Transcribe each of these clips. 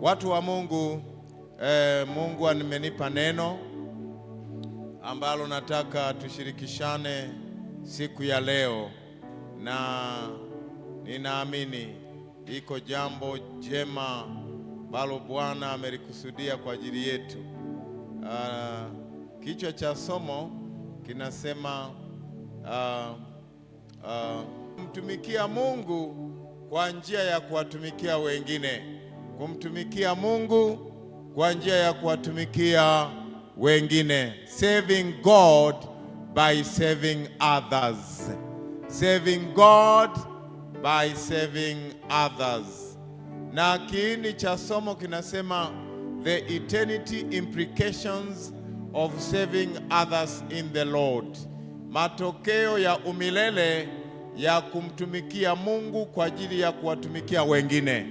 Watu wa Mungu, Mungu amenipa neno ambalo nataka tushirikishane siku ya leo, na ninaamini iko jambo jema ambalo Bwana amelikusudia kwa ajili yetu. Kichwa cha somo kinasema kumtumikia Mungu kwa njia ya kuwatumikia wengine. Kumtumikia Mungu kwa njia ya kuwatumikia wengine. Serving God by serving others. Serving God by serving others. Na kiini cha somo kinasema the eternity implications of serving others in the Lord. Matokeo ya umilele ya kumtumikia Mungu kwa ajili ya kuwatumikia wengine.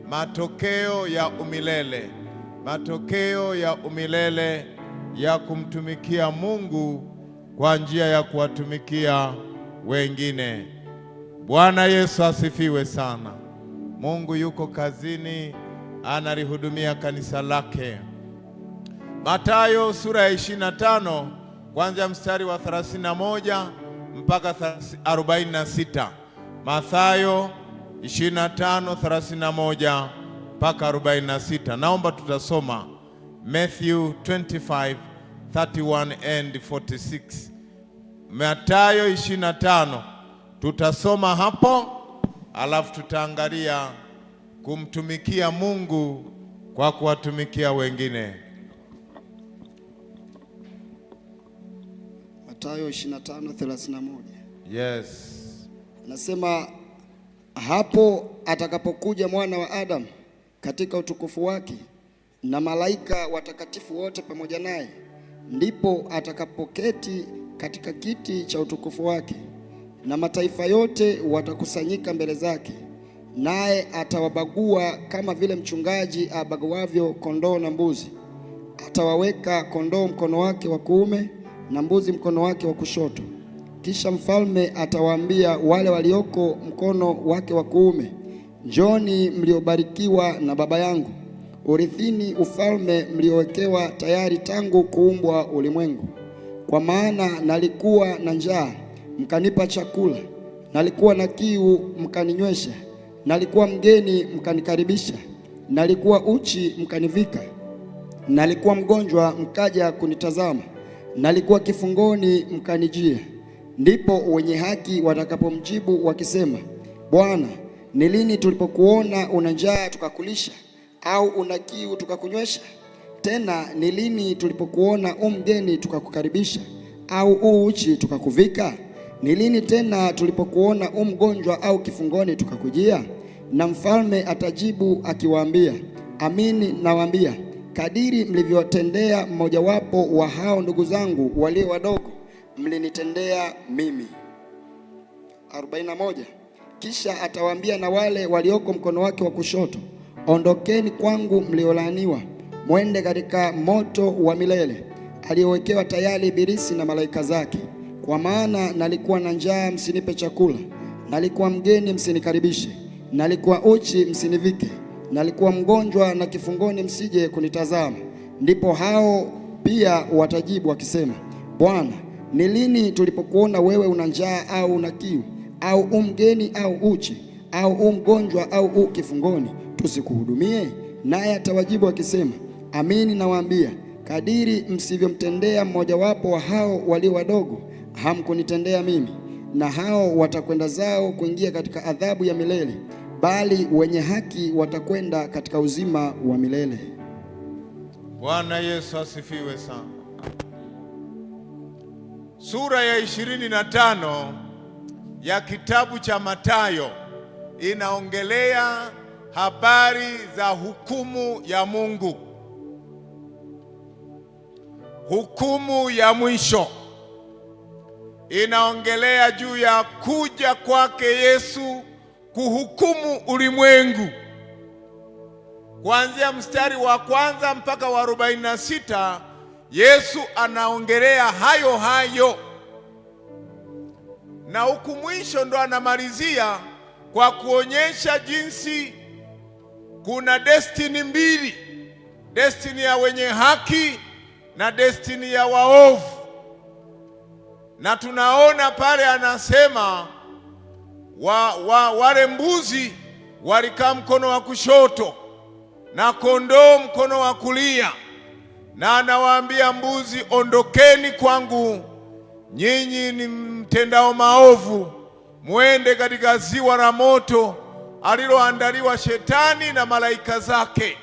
Matokeo ya umilele. Matokeo ya umilele ya kumtumikia Mungu kwa njia ya kuwatumikia wengine. Bwana Yesu asifiwe sana. Mungu yuko kazini, analihudumia kanisa lake. Mathayo sura ya 25 kuanzia mstari wa 31 mpaka 46. Mathayo 25:31 mpaka 46. Naomba tutasoma Matthew 25:31 and 46. Mathayo 25 tutasoma hapo, alafu tutaangalia kumtumikia Mungu kwa kuwatumikia wengine. Mathayo 25:31. Yes. Anasema, hapo atakapokuja mwana wa Adamu katika utukufu wake na malaika watakatifu wote pamoja naye, ndipo atakapoketi katika kiti cha utukufu wake, na mataifa yote watakusanyika mbele zake, naye atawabagua kama vile mchungaji abaguavyo kondoo na mbuzi. Atawaweka kondoo mkono wake wa kuume na mbuzi mkono wake wa kushoto. Kisha mfalme atawaambia wale walioko mkono wake wa kuume, njoni mliobarikiwa na Baba yangu, urithini ufalme mliowekewa tayari tangu kuumbwa ulimwengu. Kwa maana nalikuwa na njaa, mkanipa chakula; nalikuwa na kiu, mkaninywesha; nalikuwa mgeni, mkanikaribisha; nalikuwa uchi, mkanivika; nalikuwa mgonjwa, mkaja kunitazama; nalikuwa kifungoni, mkanijia. Ndipo wenye haki watakapomjibu wakisema, Bwana, ni lini tulipokuona una njaa tukakulisha, au una kiu tukakunywesha? Tena ni lini tulipokuona mgeni tukakukaribisha, au uchi tukakuvika? Ni lini tena tulipokuona mgonjwa au kifungoni tukakujia? Na mfalme atajibu akiwaambia, amini nawaambia, kadiri mlivyotendea mmojawapo wa hao ndugu zangu walio wadogo, mlinitendea mimi. 41. Kisha atawaambia na wale walioko mkono wake wa kushoto, ondokeni kwangu mliolaaniwa, mwende katika moto wa milele aliowekewa tayari Ibilisi na malaika zake. Kwa maana nalikuwa na njaa, msinipe chakula; nalikuwa mgeni, msinikaribishe; nalikuwa uchi, msinivike; nalikuwa mgonjwa na kifungoni, msije kunitazama. Ndipo hao pia watajibu wakisema, Bwana, ni lini tulipokuona wewe una njaa au una kiu, au mgeni au uchi, au mgonjwa au kifungoni, tusikuhudumie? Naye atawajibu akisema, amini nawaambia, kadiri msivyomtendea mmojawapo wa hao walio wadogo, hamkunitendea mimi. Na hao watakwenda zao kuingia katika adhabu ya milele, bali wenye haki watakwenda katika uzima wa milele. Bwana Yesu asifiwe sana. Sura ya 25 ya kitabu cha Mathayo inaongelea habari za hukumu ya Mungu. Hukumu ya mwisho inaongelea juu ya kuja kwake Yesu kuhukumu ulimwengu. Kuanzia mstari wa 1 mpaka wa 46, Yesu anaongelea hayo, na huku mwisho ndo anamalizia kwa kuonyesha jinsi kuna destiny mbili, destiny ya wenye haki na destiny ya waovu. Na tunaona pale anasema wale mbuzi walikaa mkono wa kushoto na kondoo mkono wa kulia, na anawaambia mbuzi, ondokeni kwangu nyinyi ni mtendao maovu, muende katika ziwa la moto aliloandaliwa Shetani na malaika zake.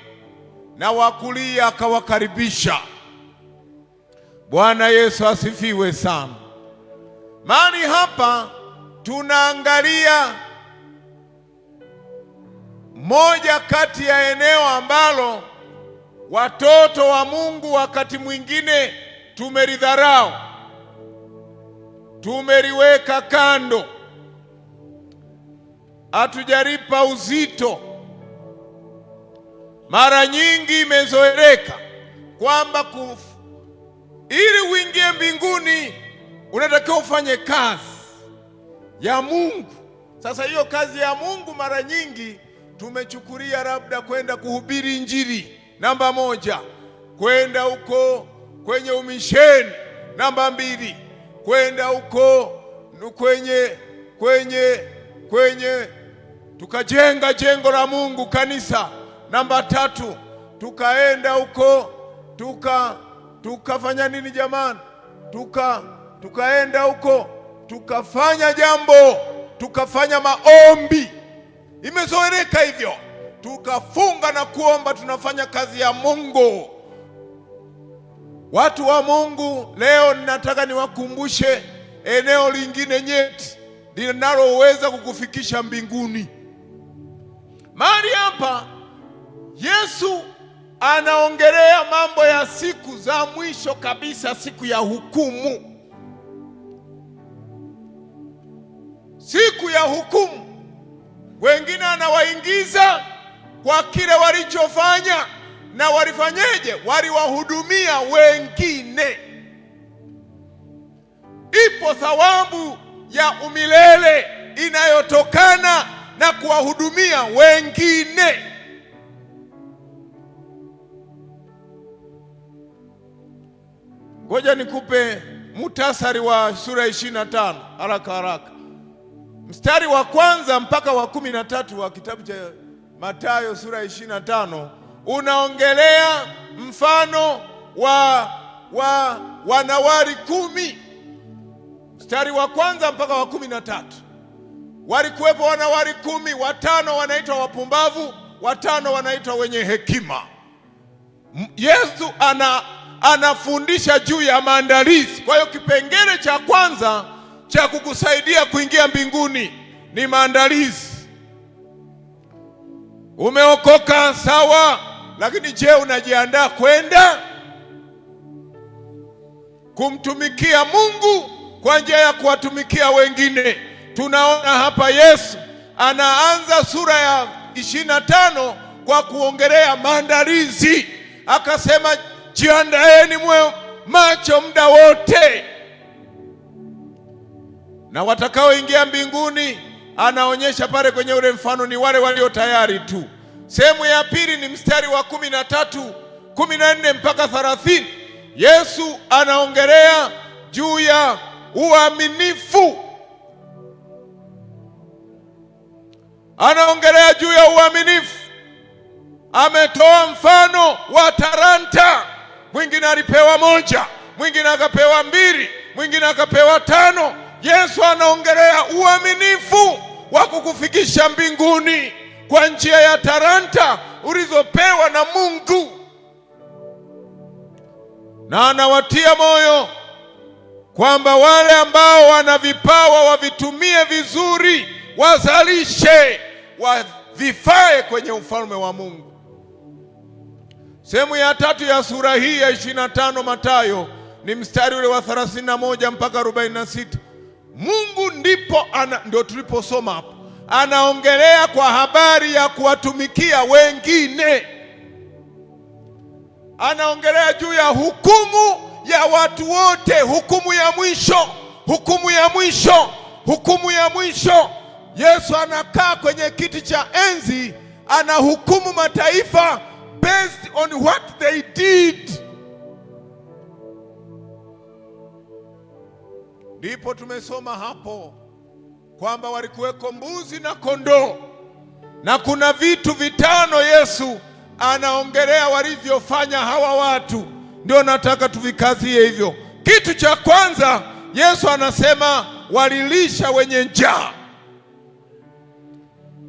Na wa kulia akawakaribisha. Bwana Yesu asifiwe sana. Mahali hapa tunaangalia moja kati ya eneo ambalo watoto wa Mungu wakati mwingine tumelidharau, tumeliweka kando, hatujalipa uzito. Mara nyingi imezoeleka kwamba ili uingie mbinguni unatakiwa ufanye kazi ya Mungu. Sasa hiyo kazi ya Mungu mara nyingi tumechukulia labda kwenda kuhubiri Injili, namba moja; kwenda huko kwenye umisheni, namba mbili; kwenda huko kwenye tukajenga jengo la Mungu, kanisa, namba tatu; tukaenda huko tukafanya nini jamani? Tukaenda huko tukafanya jambo, tukafanya maombi. Imezoeleka hivyo, tukafunga na kuomba, tunafanya kazi ya Mungu. Watu wa Mungu, leo ninataka niwakumbushe eneo lingine nyeti linaloweza kukufikisha mbinguni. Mahali hapa Yesu anaongelea mambo ya siku za mwisho kabisa, siku ya hukumu. Siku ya hukumu, wengine anawaingiza kwa kile walichofanya, na walifanyeje? Waliwahudumia wengine. Ipo thawabu ya umilele inayotokana na kuwahudumia wengine. Ngoja nikupe muhtasari wa sura 25 haraka haraka. Mstari wa kwanza mpaka wa 13 wa kitabu cha Mathayo sura 25 unaongelea mfano wa wanawali 10. Mstari wa kwanza mpaka wa 13. Walikuwepo wanawali 10, 5 wanaitwa wapumbavu, 5 wanaitwa wenye hekima. Yesu anafundisha juu ya maandalizi. Kwa hiyo kipengele cha kwanza cha kukusaidia kuingia mbinguni ni maandalizi. Umeokoka sawa, lakini je, unajiandaa kwenda kumtumikia Mungu kwa njia ya kuwatumikia wengine? Tunaona hapa Yesu anaanza sura ya 25 kwa kuongelea maandalizi. Akasema, jiandaeni mwe macho muda wote. Na watakaoingia mbinguni anaonyesha pale kwenye ule mfano ni wale walio tayari tu. Sehemu ya pili ni mstari wa 13, 14 mpaka 30. Yesu anaongelea juu ya uaminifu. Anaongelea juu ya uaminifu. Ametoa mfano wa talanta. Mwingine alipewa 1, mwingine akapewa 2, mwingine akapewa 5. Yesu anaongelea uaminifu wa kukufikisha mbinguni kwa njia ya talanta ulizopewa na Mungu. Na anawatia moyo kwamba wale ambao wana vipawa wavitumie vizuri, wazalishe, wavifae kwenye ufalme wa Mungu. Sehemu ya 3 ya sura hii ya 25 Mathayo ni mstari ule wa 31 mpaka 46. Mungu ndio tuliposoma hapo. Anaongelea kwa habari ya kuwatumikia wengine. Anaongelea juu ya hukumu ya watu wote, hukumu ya mwisho, hukumu ya mwisho, hukumu ya mwisho. Yesu anakaa kwenye kiti cha enzi, anahukumu mataifa based on what they did. Ndipo tumesoma hapo kwamba walikuweko mbuzi na kondoo, na kuna vitu vitano Yesu anaongelea walivyofanya hawa watu. Ndio nataka tuvikazie hivyo. Kitu cha kwanza Yesu anasema walilisha wenye njaa.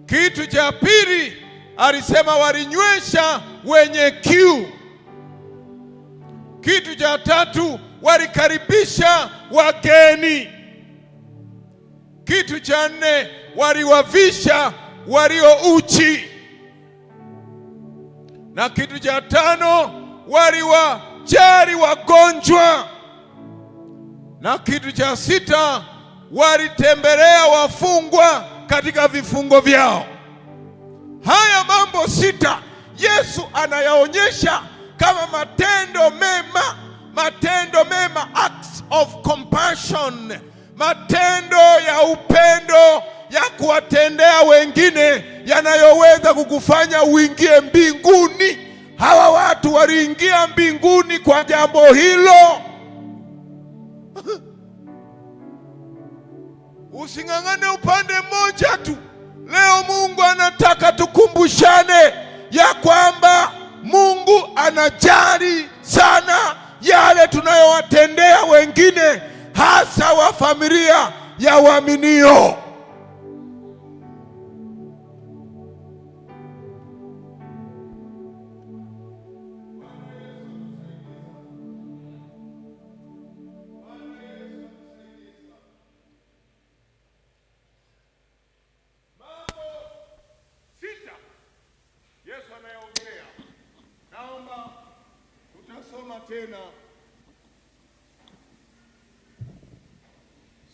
Kitu cha pili alisema walinywesha wenye kiu. Kitu cha tatu walikaribisha wageni. Kitu cha nne waliwavisha walio uchi. Na kitu cha tano waliwajali wagonjwa. Na kitu cha sita walitembelea wafungwa katika vifungo vyao. Haya mambo sita Yesu anayaonyesha kama matendo mema, acts of compassion, matendo ya upendo ya kuwatendea wengine yanayoweza kukufanya uingie mbinguni. Hawa watu waliingia mbinguni kwa jambo hilo. Using'ang'ane upande mmoja tu. Leo Mungu anataka tukumbushane ya kwamba Mungu anajali sana yale tunayowatendea wengine, hasa wa familia ya waaminio.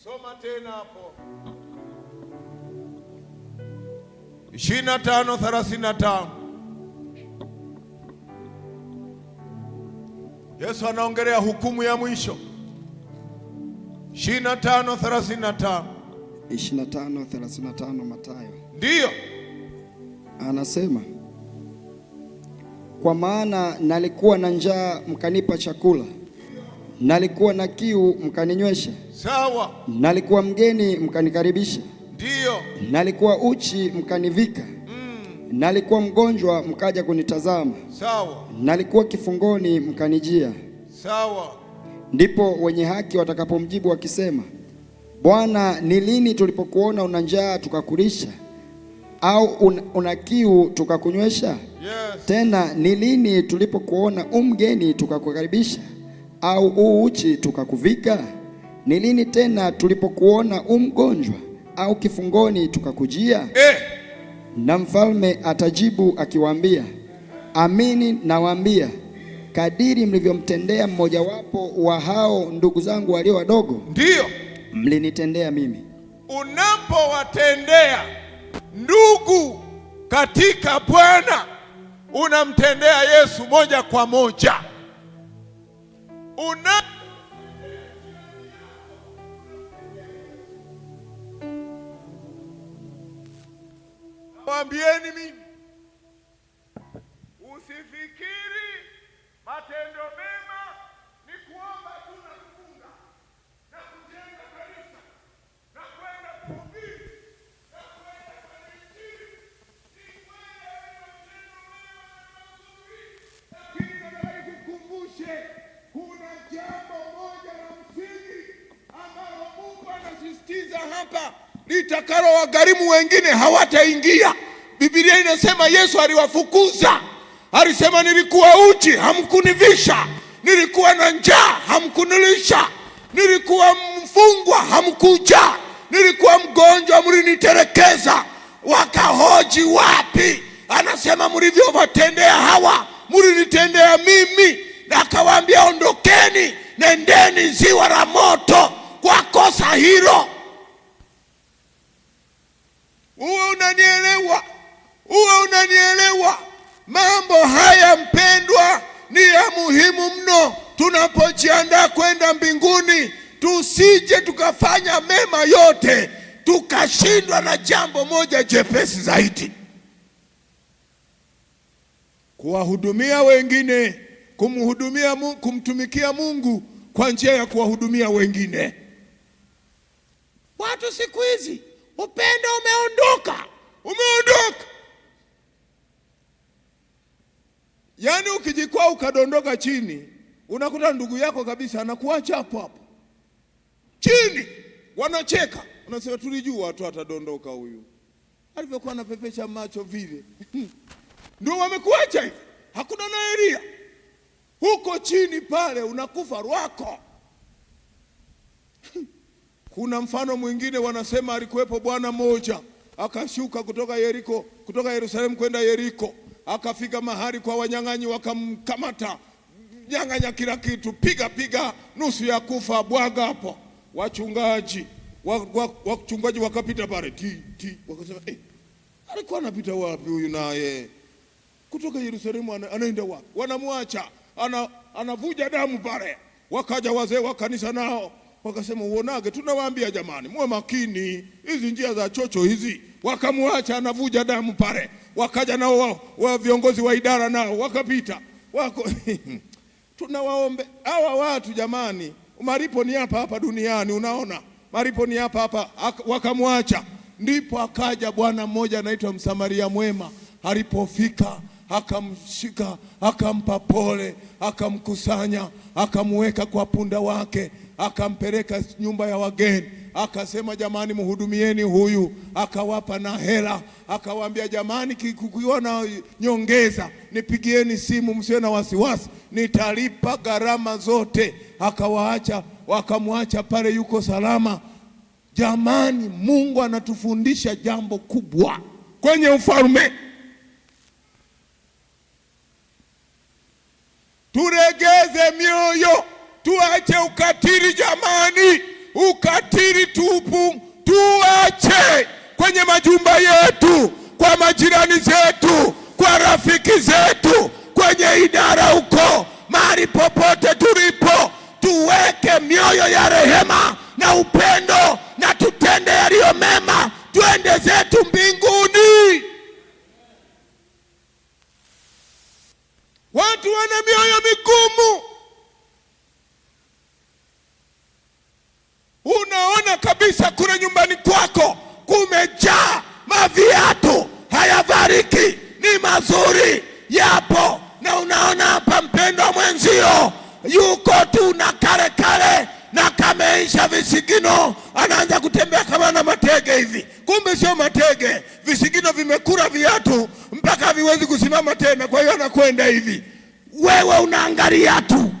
Soma tena hapo 25:35. Yesu anaongelea hukumu ya mwisho. 25:35. 25:35 Mathayo. Ndiyo. Anasema, kwa maana nalikuwa na njaa mkanipa chakula, nalikuwa na kiu mkaninywesha. Sawa. Nalikuwa mgeni mkanikaribisha. Ndiyo. Nalikuwa uchi mkanivika. Nalikuwa mgonjwa mkaja kunitazama. Sawa. Nalikuwa kifungoni mkanijia. Sawa. Ndipo wenye haki watakapomjibu wakisema, Bwana, ni lini tulipokuona una njaa tukakulisha, au una kiu tukakunywesha? Yes. Tena ni lini tulipokuona mgeni tukakukaribisha, au uchi tukakuvika? Ni lini tena tulipokuona mgonjwa au kifungoni tukakujia? Na mfalme atajibu akiwaambia, amini nawaambia, kadiri mlivyomtendea mmojawapo wa hao ndugu zangu walio wadogo, ndiyo mlinitendea mimi. Unapowatendea ndugu katika Bwana, unamtendea Yesu moja kwa moja. Waambieni mimi, usifikiri matendo mema ni kuomba tu na kufunga na kujenga kanisa na kwenda kuhubiri na kwenda kwenye injili. Ni kweli matendo mema mazuri, lakini nataka nikukumbushe kuna jambo moja la msingi ambalo Mungu anasisitiza hapa, litakalo wagharimu wengine hawataingia. Biblia inasema Yesu aliwafukuza. Alisema, nilikuwa uchi hamkunivisha, nilikuwa na njaa hamkunilisha, nilikuwa mfungwa hamkuja, nilikuwa mgonjwa mlinitelekeza. Wakahoji, wapi? Anasema, mlivyowatendea hawa mlinitendea mimi. Na akawaambia, ondokeni, nendeni ziwa la moto kwa kosa hilo. Uwe unanielewa. Mambo haya mpendwa ni ya muhimu mno tunapojiandaa kwenda mbinguni. Tusije tukafanya mema yote tukashindwa na jambo moja jepesi zaidi. kuwahudumia wengine, kumhudumia Mungu, kumtumikia Mungu kwa njia ya kuwahudumia wengine. Watu siku hizi upendo umeondoka. Yaani ukijikwaa ukadondoka chini, unakuta ndugu yako kabisa anakuacha hapo hapo chini, wanacheka, unasema tulijua tu atadondoka huyu, alivyokuwa anapepesha macho vile ndio wamekuacha hivi, hakuna naeria huko chini pale, unakufa rwako. Kuna mfano mwingine wanasema, alikuwepo bwana mmoja akashuka kutoka Yerusalemu kwenda Yeriko, akafika mahali kwa wanyang'anyi, wakamkamata, nyang'anya kila kitu, piga nusu ya kufa, bwaga hapo. Wachungaji wakapita pale wakasema, alikuwa anapita wapi huyu naye? Kutoka Yerusalemu anaenda wapi? Wanamwacha anavuja damu pale. Wakaja wazee wa kanisa nao wakasema, uonage, tunawaambia jamani, muwe makini, hizi njia za chocho hizi. Wakamwacha anavuja damu pale. Wakaja nao wa viongozi wa idara nao wakapita tunawaombe hawa watu jamani, maripo ni hapa duniani, unaona maripo ni hapa. Wakamwacha. Ndipo akaja bwana mmoja anaitwa Msamaria mwema. Alipofika akamshika, akampa pole, akamkusanya, akamweka kwa punda wake, akampeleka nyumba ya wageni, akasema jamani, mhudumieni huyu. Akawapa na hela, akawaambia jamani, kukiona nyongeza nipigieni simu, msiwe na wasiwasi, nitalipa gharama zote. Akawaacha, wakamwacha pale, yuko salama. Jamani, Mungu anatufundisha jambo kubwa kwenye ufalme. Turegeze mioyo, tuache ukatili jamani, ukatili tuache kwenye majumba yetu, kwa majirani zetu, kwa rafiki zetu, kwenye idara huko, mahali popote tulipo, tuweke mioyo ya rehema na upendo, na tutende yaliyo mema, tuende zetu mbinguni. Watu wana mioyo migumu. Unaona kabisa kule nyumbani kwako kumejaa maviatu, hayavariki, ni mazuri, yapo, na unaona hapa mpendwa mwenzio yuko tu na kale na kameisha visigino, anaanza kutembea kama na matege hivi. Kumbe sio matege, visigino vimekula viatu mpaka haviwezi kusimama tena, kwa hiyo anakwenda hivi. Wewe unaangalia tu,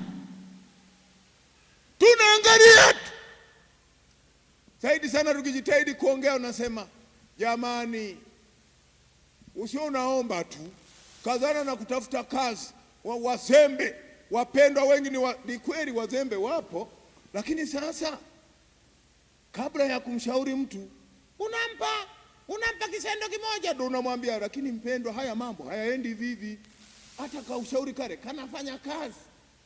tunaangalia tu. Zaidi sana tukijitahidi kuongea, unasema jamani, usio unaomba tu, kazana na kutafuta kazi. Wazembe wapendwa wengi ni kweli, wazembe wapo, lakini sasa kabla ya kumshauri mtu unampa kisendo kimoja ndio unamwambia, lakini mpendwa, haya mambo hayaendi vivi. Hata kaushauri kale kanafanya kazi,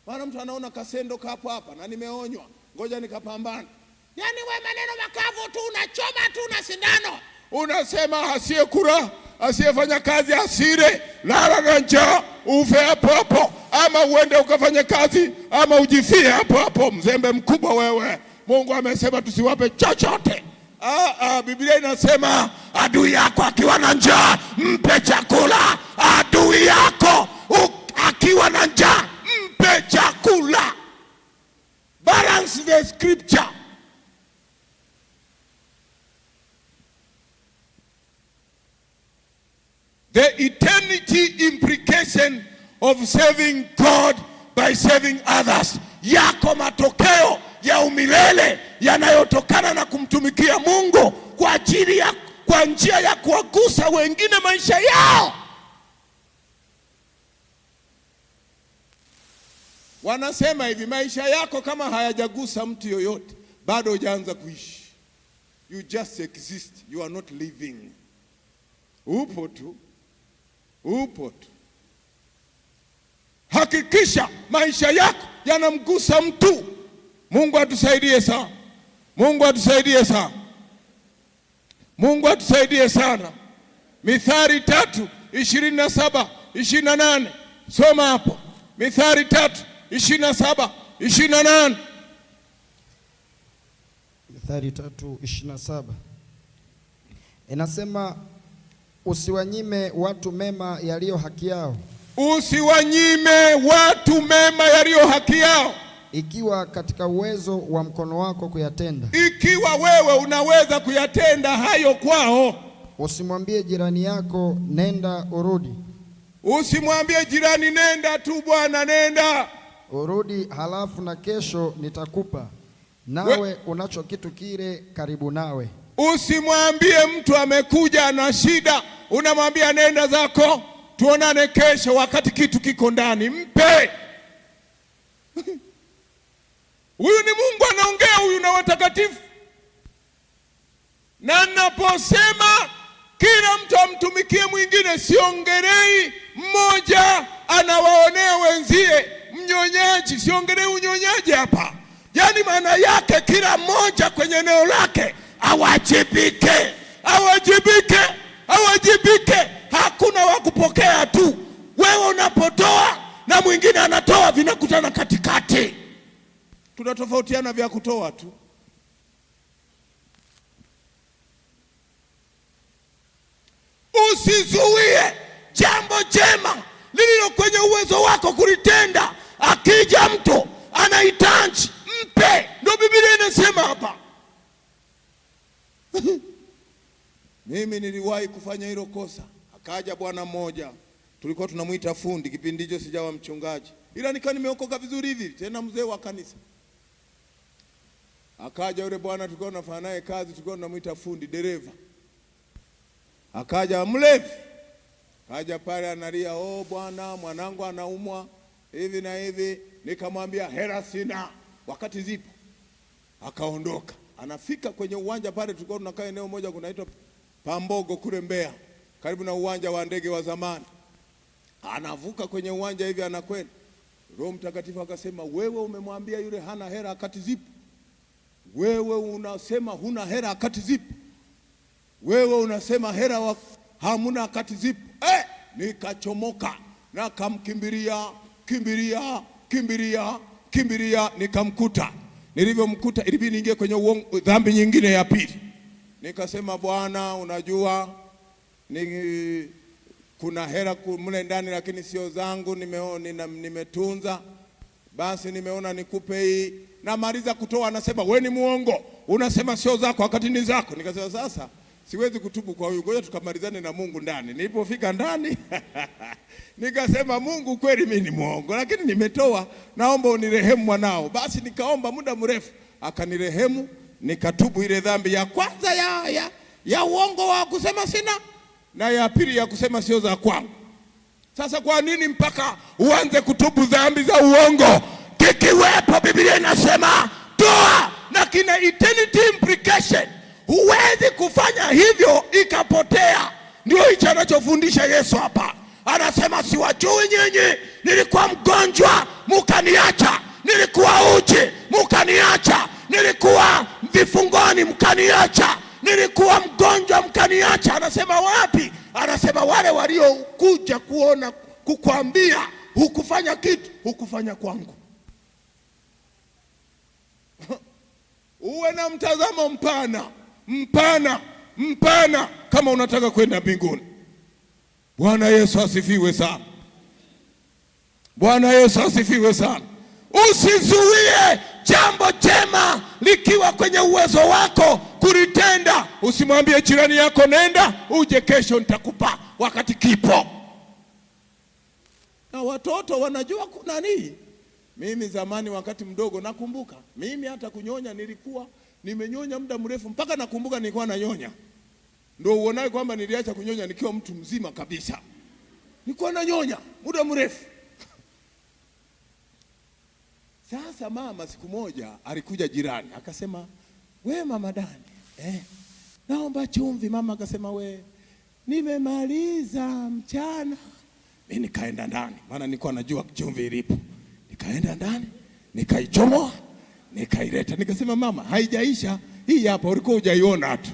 maana mtu anaona kasendo kapo hapa na nimeonywa, ngoja nikapambana. Yaani wewe maneno makavu tu, unachoma tu na sindano. Unasema asiyekula, asiyefanya kazi asile, lala na njaa, ufe hapo hapo, ama uende ukafanya kazi, ama ujifie hapo hapo. Mzembe mkubwa wewe. Mungu amesema tusiwape chochote. Biblia inasema adui yako akiwa na njaa mpe chakula. Adui yako akiwa na njaa mpe chakula. Balance the scripture. The eternity implication of serving God by serving others. Yako matokeo ya umilele yanayotokana na kumtumikia Mungu kwa njia ya kuwagusa wengine maisha yao. Wanasema hivi, maisha yako kama hayajagusa mtu yoyote, bado hujaanza kuishi. You just exist, you are not living. Upo tu. Hakikisha maisha yako yanamgusa mtu. Mungu atusaidie sana. Mungu atusaidie sana. Mithali 3:27-28 Soma hapo Mithali 3:27, 28. Mithali 3:27 inasema, usiwanyime watu mema yaliyo haki yao. Usiwanyime watu mema yaliyo haki yao, ikiwa katika uwezo wa mkono wako kuyatenda. Ikiwa wewe unaweza kuyatenda hayo kwao. Usimwambie jirani yako nenda urudi. Usimwambie jirani nenda tu bwana nenda urudi, halafu na kesho nitakupa, nawe unacho kitu kile karibu nawe. Usimwambie mtu amekuja na shida, unamwambia nenda zako tuonane kesho, wakati kitu kiko ndani. Mpe. Huyu ni Mungu anaongea, huyu na watakatifu. Na naposema kila mtu amtumikie mwingine, siongelei mmoja anawaonea wenzie mnyonyaji, siongelei unyonyaji hapa. Yaani maana yake kila mmoja kwenye eneo lake awajibike, awajibike, awajibike. Hakuna wa kupokea tu. Wewe unapotoa na mwingine anatoa, vinakutana katikati. Tunatofautiana vya kutoa tu. Usizuie jambo jema lililo kwenye uwezo wako kulitenda. Akija mtu anahitaji, mpe. Ndio Biblia inasema hapa. Mimi niliwahi kufanya hilo kosa. Akaja bwana mmoja, tulikuwa tunamuita fundi, kipindi hicho sijawa mchungaji, ila nikaa nimeokoka vizuri hivi, tena mzee wa kanisa. Akaja yule bwana, tulikuwa tunafanya naye kazi, tulikuwa tunamuita fundi, dereva. Akaja mlevi, akaja pale analia, oh bwana, mwanangu anaumwa hivi na hivi. Nikamwambia hela sina, wakati zipo. Akaondoka. Anafika kwenye uwanja pale, tulikuwa tunakaa eneo moja kunaitwa Pambogo kule Mbeya, karibu na uwanja wa ndege wa zamani. Anavuka kwenye uwanja hivi anakwenda. Roho Mtakatifu akasema, wewe umemwambia yule hana hela wakati zipo. Wewe unasema huna hela wakati zipo. Wewe unasema hela hamuna wakati zipo. Nikachomoka na kamkimbilia, kimbilia, nikamkuta. Nilivyomkuta ilibidi niingie kwenye dhambi nyingine ya pili. Nikasema, Bwana, unajua kuna hela mle ndani lakini sio zangu, nimetunza. Basi nimeona nikupe hii. Namaliza kutoa, anasema wewe ni muongo, unasema sio zako wakati ni zako. Nikasema sasa siwezi kutubu kwa huyu, ngoja tukamalizane na Mungu ndani. Nilipofika ndani nikasema, Mungu kweli mimi ni muongo, lakini nimetoa, naomba unirehemu mwanao. Basi nikaomba muda mrefu, akanirehemu, nikatubu ile dhambi ya kwanza ya uongo wa kusema sina, na ya pili ya kusema sio za kwangu. Sasa kwa nini mpaka uanze kutubu dhambi za uongo? Kikiwepo Biblia inasema toa, na kina eternity implication. Huwezi kufanya hivyo ikapotea. Ndio hicho anachofundisha Yesu hapa. Anasema siwajui nyinyi, nilikuwa mgonjwa mukaniacha, nilikuwa uchi mukaniacha, nilikuwa vifungoni mkaniacha, nilikuwa mgonjwa mkaniacha. Anasema wapi? Anasema wale waliokuja kuona kukwambia hukufanya kitu, hukufanya kwangu. Uwe na mtazamo mpana kama unataka kwenda mbinguni. Bwana Yesu asifiwe sana. Bwana Yesu asifiwe sana. Usizuie jambo jema likiwa kwenye uwezo wako kulitenda. Usimwambie jirani yako nenda uje kesho nitakupa, wakati kipo. Na watoto wanajua kuna nini. Mimi zamani wakati mdogo nakumbuka, mimi hata kunyonya nilikuwa nimenyonya muda mrefu, mpaka nakumbuka nilikuwa nanyonya. Ndio uonaye kwamba niliacha kunyonya nikiwa mtu mzima kabisa. Nilikuwa nanyonya muda mrefu. Sasa mama siku moja alikuja jirani, akasema, we mama Dani, naomba chumvi. Mama akasema, we nimemaliza mchana. Mimi nikaenda ndani, maana nilikuwa najua chumvi ilipo. Nikaenda ndani, nikaichomoa, nikaileta. Nikasema, mama, haijaisha hii hapa, ulikuwa hujaiona tu.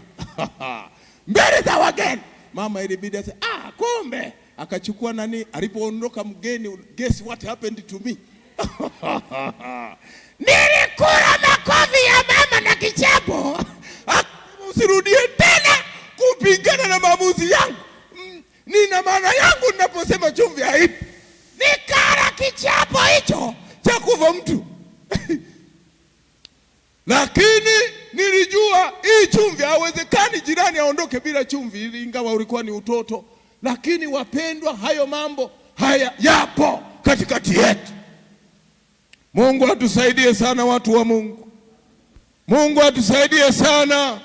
Mbele za wageni. Mama ilibidi asema, kumbe akachukua nani, alipoondoka mgeni, guess what happened to me? Nilikula makofi ya mama na kichapo. Usirudie tena kupingana na maamuzi yangu. Nina maana yangu ninaposema chumvi haipo. Nikala kichapo hicho cha kufa mtu. Lakini nilijua hii chumvi haiwezekani jirani aondoke bila chumvi, ingawa ulikuwa ni utoto. Lakini wapendwa, hayo mambo haya yapo katikati yetu. Mungu atusaidie sana, watu wa Mungu. Mungu atusaidie sana.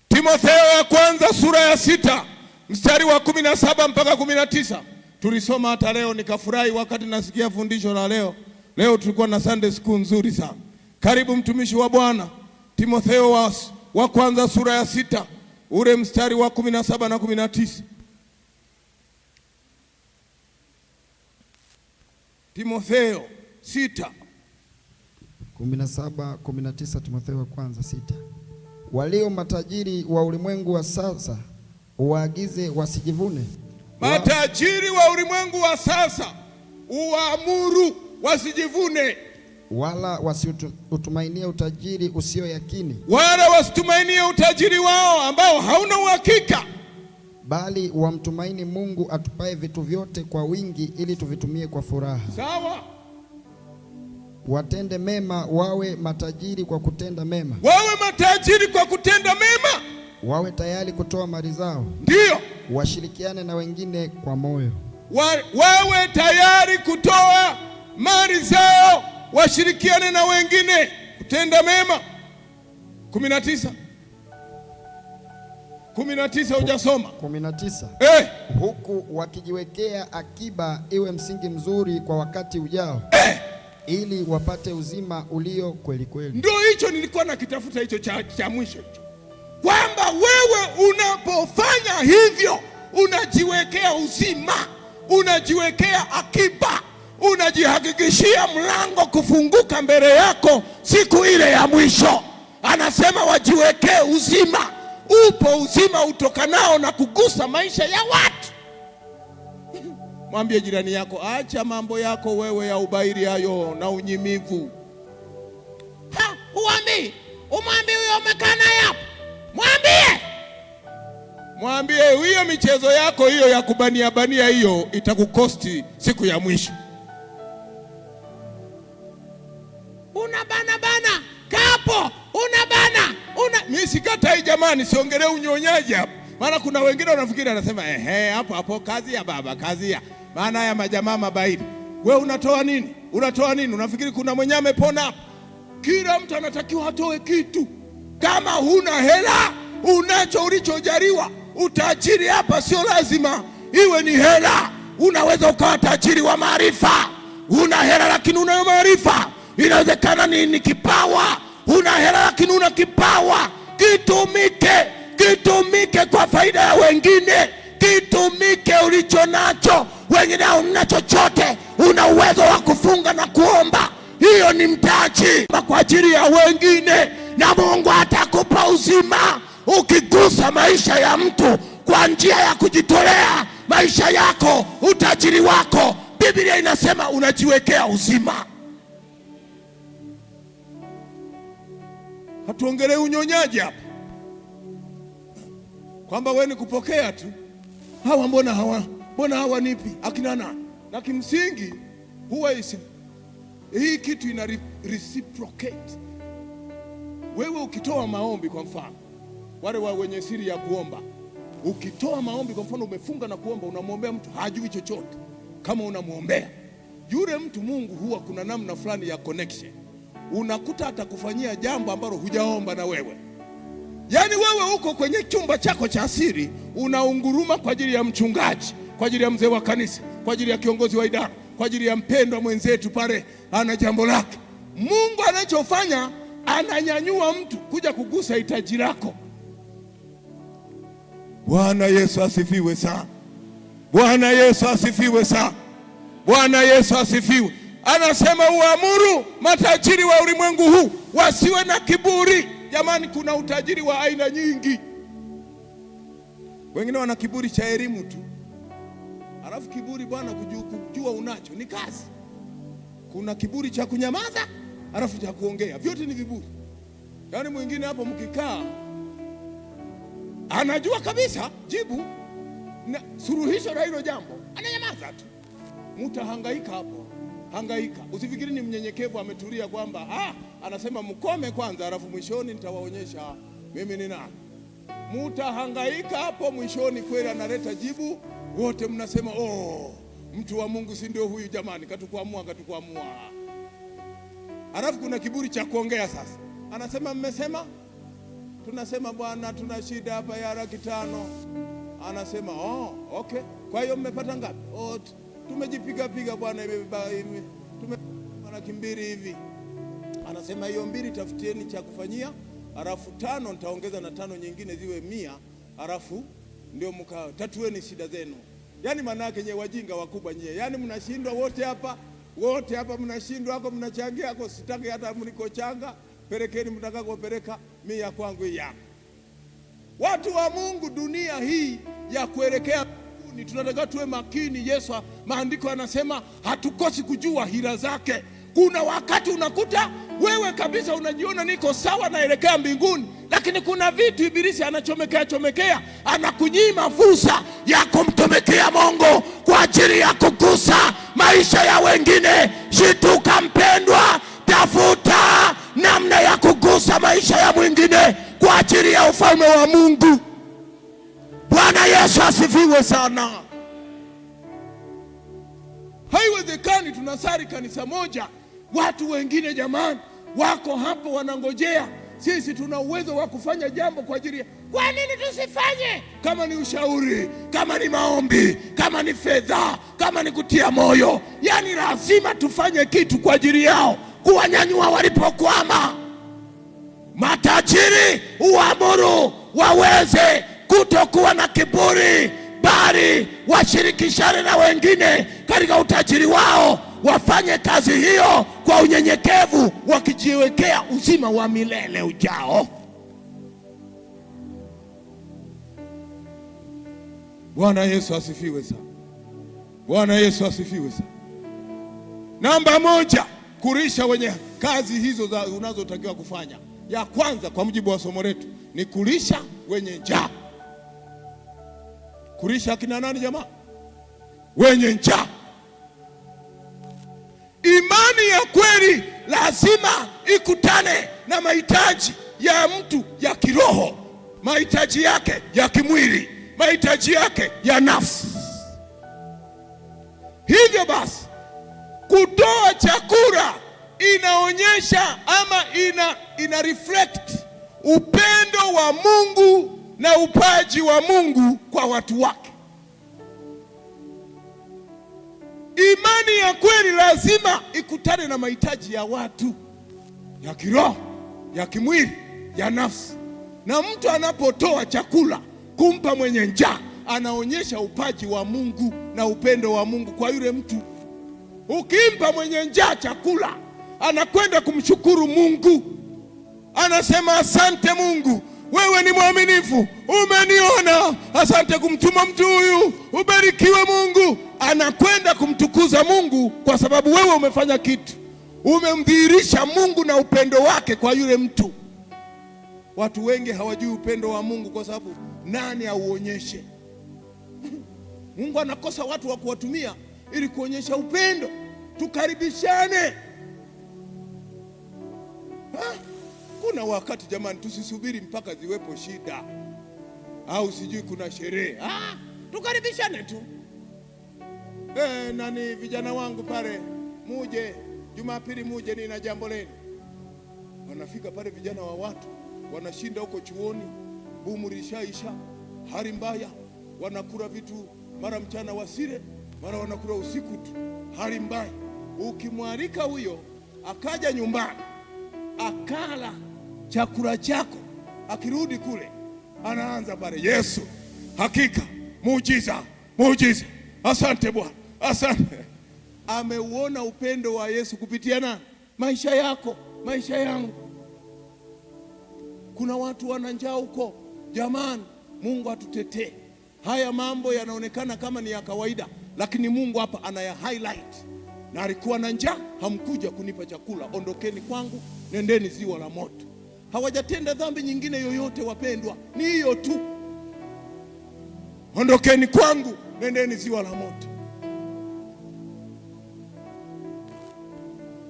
Timotheo wa kwanza sura ya 6 mstari wa 17 mpaka 19. Tulisoma hata leo nikafurahi wakati nasikia fundisho la leo. Leo tulikuwa na Sunday school nzuri sana. Karibu mtumishi wa Bwana. Timotheo wa kwanza sura ya 6 ule mstari wa 17 na 19. Timotheo 6 17 19. Timotheo wa kwanza 6. Walio matajiri wa ulimwengu wa sasa uwaagize wasijivune. Matajiri wa ulimwengu wa sasa uwaamuru wasijivune, wala wasiutumainie utajiri usio yakini, wala wasitumainie utajiri wao ambao hauna uhakika, bali wamtumaini Mungu atupaye vitu vyote kwa wingi ili tuvitumie kwa furaha. Sawa. Watende mema, wawe matajiri kwa kutenda mema. Wawe matajiri kwa kutenda mema. Wawe tayari kutoa mali zao. Ndio. Washirikiane na wengine kwa moyo. Wawe tayari kutoa mali zao, washirikiane na wengine kutenda mema. 19 hujasoma? 19. Huku wakijiwekea akiba iwe msingi mzuri kwa wakati ujao. Ili wapate uzima ulio kweli kweli. Ndio hicho nilikuwa nakitafuta, hicho cha mwisho hicho. Kwamba wewe unapofanya hivyo unajiwekea uzima, unajiwekea akiba, unajihakikishia mlango kufunguka mbele yako siku ile ya mwisho. Anasema wajiwekee uzima. Upo uzima utokanao na kugusa maisha ya watu. Mwambie jirani yako, acha mambo yako wewe ya ubairi hayo na unyimivu. Umwambie huyo umekana yapo. Mwambie hiyo michezo yako hiyo ya kubania bania hiyo itakukosti siku ya mwisho. Unabana kapo, mimi sikatai jamani, siongelee unyonyaji hapa. Maana kuna wengine wanafikiri anasema hapo kazi ya baba, kazi ya. Maana ya majamaa mabairi. Wewe unatoa nini? Unafikiri kuna mwenye amepona hapa? Kila mtu anatakiwa atoe kitu. Kama huna hela, unacho ulichojaliwa. Utajiri hapa sio lazima iwe ni hela. Unaweza ukawa tajiri wa maarifa. Una hela lakini una maarifa. Inawezekana ni kipawa. Una hela lakini una kipawa. Kitumike kwa faida ya wengine. Kitumike ulicho nacho. Wengine hauna chochote. Una uwezo wa kufunga na kuomba. Hiyo ni mtaji kwa ajili ya wengine, na Mungu atakupa uzima ukigusa maisha ya mtu kwa njia ya kujitolea maisha yako, utajiri wako. Biblia inasema unajiwekea uzima. Hatuongelee unyonyaji hapa, kwamba wewe ni kupokea tu. Mbona hawanipi akina nani? Na kimsingi huwa hii kitu ina reciprocate. Wewe ukitoa maombi, kwa mfano wale wenye siri ya kuomba, ukitoa maombi, kwa mfano umefunga na kuomba, unamwombea mtu hajui chochote, kama unamwombea yule mtu, Mungu huwa kuna namna fulani ya connection. Unakuta atakufanyia jambo ambalo hujaomba na wewe. Yaani wewe uko kwenye chumba chako cha siri, unaunguruma kwa ajili ya mchungaji, kwa ajili ya mzee wa kanisa, kwa ajili ya kiongozi wa idara, kwa ajili ya mpendwa mwenzetu pale ana jambo lake. Mungu anachofanya, ananyanyua mtu kuja kugusa hitaji lako. Bwana Yesu asifiwe sana. Bwana Yesu asifiwe sana. Bwana Yesu asifiwe. Anasema uamuru matajiri wa ulimwengu huu wasiwe na kiburi. Jamani, kuna utajiri wa aina nyingi. Wengine wana kiburi cha elimu tu. Alafu kiburi bwana, kujua unacho ni kazi. Kuna kiburi cha kunyamaza, alafu cha kuongea. Vyote ni viburi. Yaani mwingine hapo mkikaa anajua kabisa jibu na suluhisho la hilo jambo, ananyamaza tu. Mtahangaika hapo. Hangaika. Usifikiri ni mnyenyekevu ametulia kwamba anasema mkome kwanza alafu mwishoni nitawaonyesha mimi ni nani. Mtahangaika hapo, mwishoni kweli analeta jibu, wote mnasema mtu wa Mungu si ndio huyu jamani, katukuamua. Alafu kuna kiburi cha kuongea sasa. Anasema mmesema? Tunasema bwana tuna shida hapa ya 500,000. Anasema okay. Kwa hiyo mmepata ngapi? Tumejipiga bwana, tumebaki 2 hivi. Anasema hiyo 2 tafutieni cha kufanyia, alafu 5 nitaongeza na 5 nyingine ziwe 100, alafu ndio mkatatueni shida zenu. Yaani maana yake nyewe wajinga wakubwa nyewe. Yaani mnashindwa wote hapa mnashindwa hako, mnachangia hako, sitaki hata mlikochanga, pelekeni mtakakopeleka, mimi ya kwangu hii hapa. Watu wa Mungu, dunia hii ya kuelekea mbinguni tunataka tuwe makini. Yesu, maandiko yanasema hatukosi kujua hila zake. Kuna wakati unakuta wewe kabisa unajiona niko sawa naelekea mbinguni, lakini kuna vitu ibilisi anachomekea, anakunyima fursa ya kumtumikia Mungu kwa ajili ya kugusa maisha ya wengine. Shituka mpendwa, tafuta namna ya kugusa maisha ya mwingine kwa ajili ya ufalme wa Mungu. Bwana Yesu asifiwe sana. Haiwezekani tunasali kanisa moja, watu wengine jamani wako hapo wanangojea. Sisi tuna uwezo wa kufanya jambo kwa ajili ya. Kwa nini tusifanye? Kama ni ushauri, kama ni maombi, kama ni fedha, kama ni kutia moyo, yani lazima tufanye kitu kwa ajili yao, kuwanyanyua walipokwama. Matajiri uamuru waweze kutokuwa na kiburi, bali washirikishane na wengine katika utajiri wao, wafanye kazi hiyo kwa unyenyekevu, wakijiwekea uzima wa milele ujao. Bwana Yesu asifiwe sana. Bwana Yesu asifiwe sana. Namba 1, kulisha wenye kazi hizo za unazotakiwa kufanya. Ya kwanza kwa mujibu wa somo letu ni kulisha wenye njaa. Kulisha kina nani jamaa? Wenye njaa. Imani ya kweli lazima ikutane na mahitaji ya mtu ya kiroho, mahitaji yake ya kimwili, mahitaji yake ya nafsi. Hivyo basi kutoa chakula inaonyesha ama ina reflect upendo wa Mungu na upaji wa Mungu kwa watu wake. Imani ya kweli lazima ikutane na mahitaji ya watu ya kiroho, ya kimwili, ya nafsi. Na mtu anapotoa chakula kumpa mwenye njaa, anaonyesha upaji wa Mungu na upendo wa Mungu kwa yule mtu. Ukimpa mwenye njaa chakula, anakwenda kumshukuru Mungu. Anasema asante Mungu, wewe ni mwaminifu, umeniona, asante kumtuma mtu huyu, ubarikiwe Mungu. Anakwenda kumtukuza Mungu kwa sababu wewe umefanya kitu, umemdhihirisha Mungu na upendo wake kwa yule mtu. Watu wengi hawajui upendo wa Mungu kwa sababu nani auonyeshe? Mungu anakosa watu wa kuwatumia ili kuonyesha upendo. Tukaribishane. Kuna wakati jamani, tusisubiri mpaka ziwepo shida au sijui kuna sherehe. Tukaribishane tu. Nani vijana wangu pale, muje Jumapili, muje nina jambo lenu. Wanafika pale vijana wa watu, wanashinda huko chuoni, bumu lishaisha, hali mbaya, wanakula vitu mara mchana wasile, mara wanakula usiku tu, hali mbaya. Ukimwalika huyo akaja nyumbani akala chakula chako, akirudi kule anaanza pale, Yesu hakika muujiza, muujiza, asante Bwana, asante. Ameuona upendo wa Yesu kupitia na maisha yako, maisha yangu. Kuna watu wana njaa huko jamani, Mungu atutetee. haya mambo yanaonekana kama ni ya kawaida, lakini Mungu hapa anaya highlight. Na alikuwa na njaa, hamkuja kunipa chakula, ondokeni kwangu, nendeni ziwa la moto. Hawajatenda dhambi nyingine yoyote wapendwa, ni hiyo tu, ondokeni kwangu, nendeni ziwa la moto.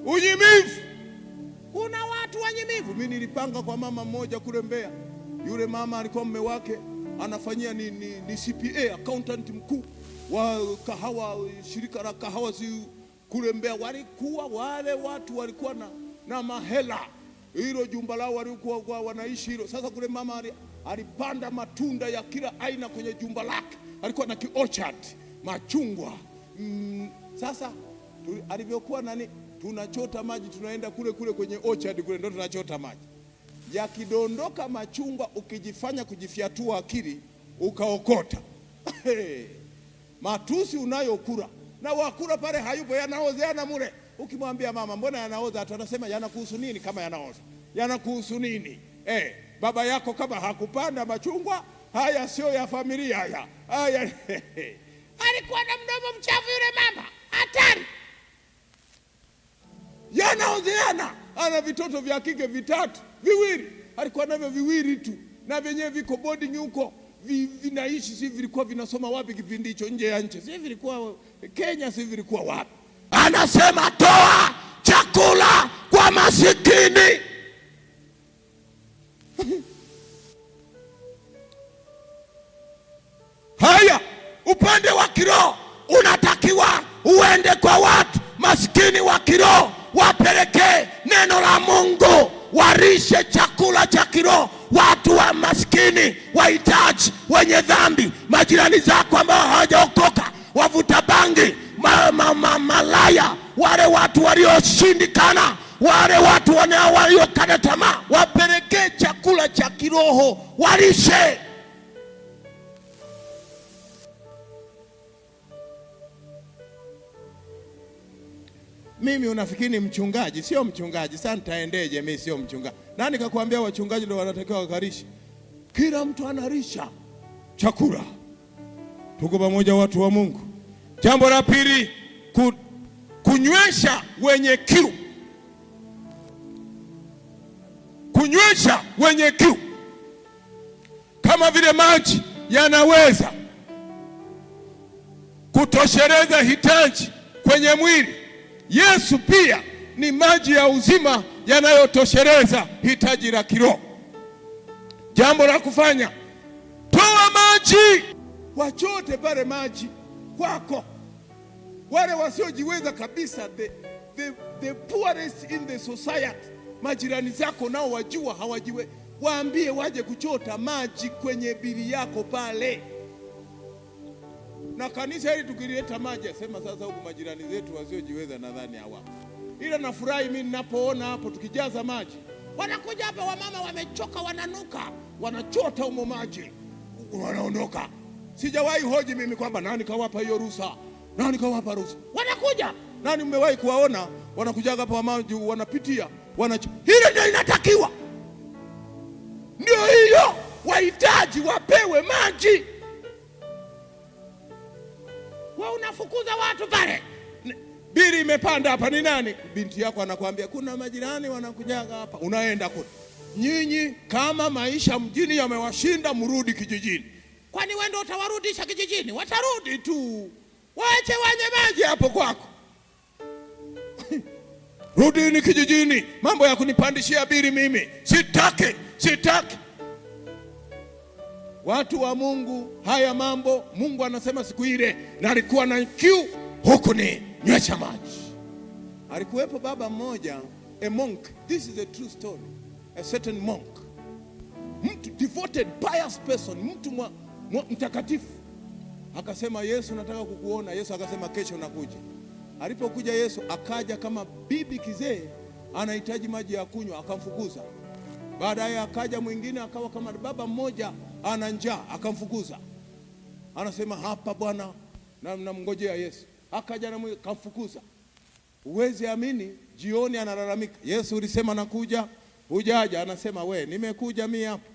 Unyimivu. Kuna watu wanyimivu. Mimi nilipanga kwa mama mmoja kule Mbeya. Yule mama alikuwa mume wake anafanyia ni CPA, accountant mkuu wa kahawa, shirika la kahawa kule Mbeya. Walikuwa wale watu walikuwa na mahela, hilo jumba lao walikuwa wanaishi hilo. Sasa kule mama alipanda matunda ya kila aina kwenye jumba lake, alikuwa na orchard, machungwa. Sasa alivyokuwa tunachota maji, tunaenda kule kwenye orchard kule, ndio tunachota maji. Yakidondoka machungwa, ukijifanya kujifyatua akili ukaokota matusi unayokula na wakula pale hayupo, yanaozeana mule. Ukimwambia mama, mbona yanaoza? Atasema yanakuhusu nini kama yanaoza? Yanakuhusu nini? Baba yako kama hakupanda machungwa haya, sio ya familia haya. Alikuwa na mdomo mchafu yule mama, hatari. Yanaozeana. Ana vitoto vya kike viwili, alikuwa navyo viwili tu, na vyenyewe viko boarding huko, vinaishi. Si vilikuwa vinasoma wapi kipindi hicho? Nje ya nchi. Si vilikuwa Kenya? Si vilikuwa wapi? Anasema toa chakula kwa masikini. Haya, upande wa kiroho unatakiwa uende kwa watu masikini wa kiroho, wapelekee neno la Mungu, warishe chakula cha kiroho watu wa maskini, wahitaji, wenye dhambi, majirani zako ambao hawajaokoka, wavuta bangi, malaya, wale watu walioshindikana, wale watu waliokata tamaa, wapelekee chakula cha kiroho, warishe. Mimi unafikiri mchungaji? Sio mchungaji. Sasa nitaendeje? Mimi sio mchungaji. Nani kakwambia wachungaji ndio wanatakiwa wakarisha? Kila mtu anarisha chakula. Tuko pamoja watu wa Mungu. Jambo la pili, kunywesha wenye kiu. Kunywesha wenye kiu. Kama vile maji yanaweza kutosheleza hitaji kwenye mwili, Yesu pia ni maji ya uzima yanayotosheleza hitaji la kiroho. Jambo la kufanya, toa maji, wachote pale maji kwako. Wale wasiojiweza kabisa, the poorest in the society, majirani zako nao wajua hawajiwe, waambie waje kuchota maji kwenye bili yako pale. Na kanisa hili tukileta maji, sema sasa huku majirani zetu wasiojiweza nadhani hawa. Ila nafurahi mimi ninapoona hapo tukijaza maji, wanakuja hapa wamama wamechoka, wananuka, wanachota humo maji, wanaondoka. Sijawahi hoji mimi kwamba nani kawapa hiyo ruhusa, nani kawapa ruhusa. Wanakuja. Nani mmewahi kuwaona wanakuja hapa wa maji, wanapitia, hilo ndio inatakiwa. Ndio hiyo, wahitaji wapewe maji. Wewe unafukuza watu pale. Bili imepanda hapa, ni nani? Binti yako anakuambia kuna majirani wanakujaga hapa. Unaenda kule. Nyinyi kama maisha mjini yamewashinda, mrudi kijijini. Kwani wewe ndio utawarudisha kijijini? Watarudi tu. Waache wanye maji hapo kwako. Rudini kijijini. Mambo ya kunipandishia bili mimi sitaki. Watu wa Mungu, haya mambo Mungu anasema siku ile, na alikuwa na kiu, huku ni nywesha maji. Alikuwepo baba mmoja, a monk. This is a true story. A certain monk, mtu devoted, pious person, mtu mtakatifu. Akasema, Yesu nataka kukuona. Yesu akasema, kesho nakuja. Alipokuja Yesu akaja kama bibi kizee anahitaji maji ya kunywa, akamfukuza. Baadaye akaja mwingine akawa kama baba mmoja ana njaa, akamfukuza. Anasema, hapa Bwana, na mngojea Yesu. Akaja na mwingine akamfukuza. Uwezi amini, jioni analalamika, Yesu ulisema nakuja, hujaja. Anasema, we nimekuja mimi hapa.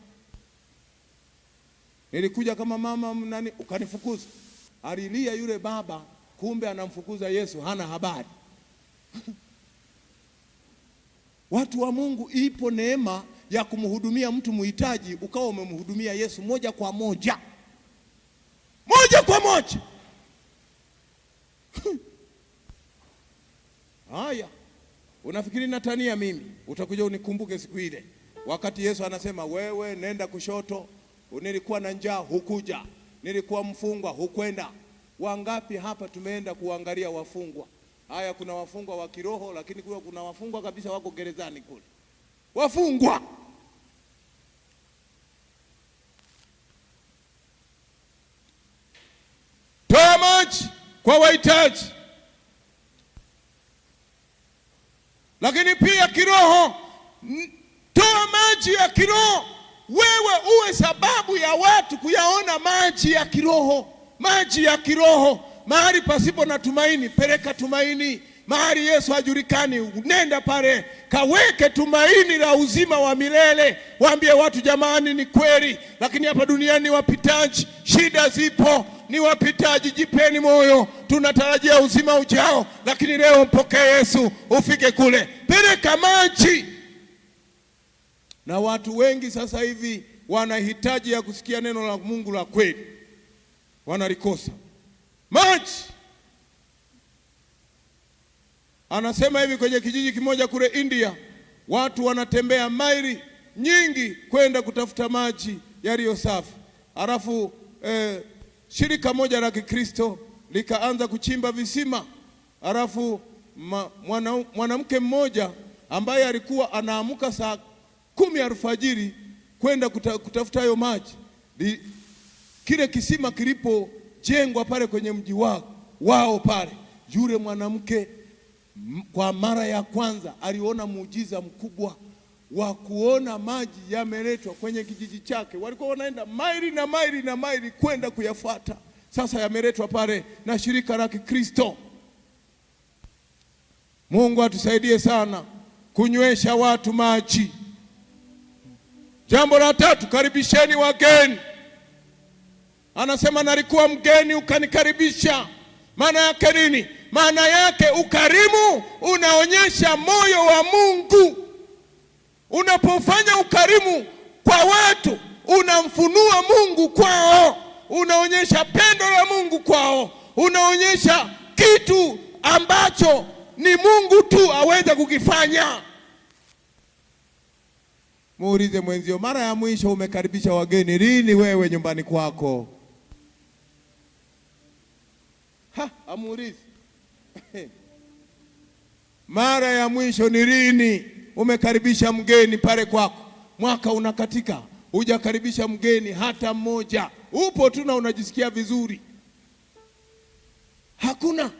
Nilikuja kama mama nani ukanifukuza. Alilia yule baba, kumbe anamfukuza Yesu, hana habari. Watu wa Mungu, ipo neema ya kumhudumia mtu muhitaji, ukawa umemhudumia Yesu moja kwa moja. Moja kwa moja. Haya, unafikiri natania mimi? Utakuja unikumbuke siku ile, wakati Yesu anasema wewe nenda kushoto, nilikuwa na njaa hukuja, nilikuwa mfungwa hukwenda. Wangapi hapa tumeenda kuangalia wafungwa? Haya, kuna wafungwa wa kiroho, lakini kuna wafungwa kabisa wako gerezani kule. Wafungwa. Toa maji kwa wahitaji. Lakini pia kiroho, toa maji ya kiroho. Wewe uwe sababu ya watu kuyaona maji ya kiroho. Maji ya kiroho. Mahali pasipo na tumaini, peleka tumaini. Mahali Yesu hajulikani, nenda pale, kaweke tumaini la uzima wa milele. Waambie watu, jamani, ni kweli, lakini hapa duniani ni wapitaji, shida zipo, ni wapitaji, jipeni moyo, tunatarajia uzima ujao, lakini leo mpokee Yesu, ufike kule. Peleka maji. Na watu wengi sasa hivi wanahitaji ya kusikia neno la Mungu la kweli, wanalikosa maji. Anasema hivi kwenye kijiji kimoja kule India, watu wanatembea maili nyingi kwenda kutafuta maji yaliyo safi. Alafu shirika moja la Kikristo likaanza kuchimba visima. Alafu mwanamke mmoja ambaye alikuwa anaamka saa 10 alfajiri kwenda kutafuta hayo maji, kile kisima kilipojengwa pale kwenye mji wao pale, yule mwanamke kwa mara ya kwanza aliona muujiza mkubwa wa kuona maji yameletwa kwenye kijiji chake. Walikuwa wanaenda maili na maili na maili kwenda kuyafuata, sasa yameletwa pale na shirika la Kikristo. Mungu atusaidie sana kunywesha watu maji. Jambo la tatu, karibisheni wageni. Anasema nalikuwa mgeni ukanikaribisha. Maana yake nini? Maana yake ukarimu unaonyesha moyo wa Mungu. Unapofanya ukarimu kwa watu, unamfunua Mungu kwao, unaonyesha pendo la Mungu kwao, unaonyesha kitu ambacho ni Mungu tu aweza kukifanya. Muulize mwenzio, mara ya mwisho umekaribisha wageni lini wewe nyumbani kwako? Amuulize. Mara ya mwisho ni lini umekaribisha mgeni pale kwako? Mwaka unakatika, hujakaribisha mgeni hata mmoja. Upo tu na unajisikia vizuri. Hakuna